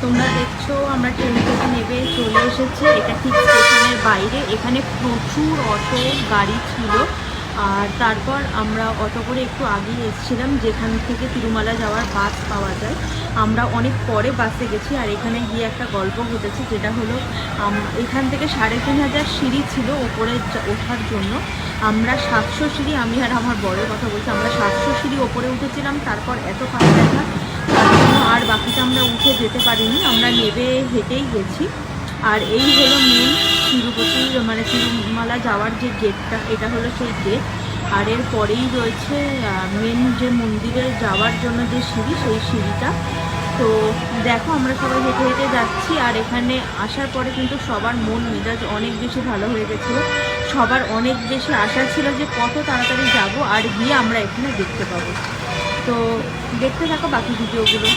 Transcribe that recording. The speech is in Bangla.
তোমরা দেখছো আমরা ট্রেন থেকে নেমে চলে এসেছি। এটা ঠিক স্টেশনের বাইরে। এখানে প্রচুর অটো গাড়ি ছিল। আর তারপর আমরা অটো করে একটু আগিয়ে এসেছিলাম যেখান থেকে তিরুমালা যাওয়ার বাস পাওয়া যায়। আমরা অনেক পরে বাসে গেছি। আর এখানে গিয়ে একটা গল্প ঘটেছে, যেটা হলো এখান থেকে 3500 সিঁড়ি ছিল ওপরে ওঠার জন্য। আমরা 700 সিঁড়ি, আমি আর আমার বরের কথা বলছি, আমরা 700 সিঁড়ি ওপরে উঠেছিলাম। তারপর এত কাজ দেখা তার জন্য আর বাকিটা আমরা উঠে যেতে পারিনি, আমরা নেবে হেঁটেই গেছি। আর এই হলো মেন তিরুপতি মানে তিরুমালা যাওয়ার যে গেটটা, এটা হলো সেই গেট। আর এর পরেই রয়েছে মেন যে মন্দিরে যাওয়ার জন্য যে সিঁড়ি, সেই সিঁড়িটা। তো দেখো আমরা সবাই হেঁটে হেঁটে যাচ্ছি। আর এখানে আসার পরে কিন্তু সবার মন মেজাজ অনেক বেশি ভালো হয়ে গেছিলো। সবার অনেক বেশি আশা ছিল যে কত তাড়াতাড়ি যাব আর গিয়ে আমরা এখানে দেখতে পাবো। তো দেখতে থাকো বাকি ভিডিওগুলো।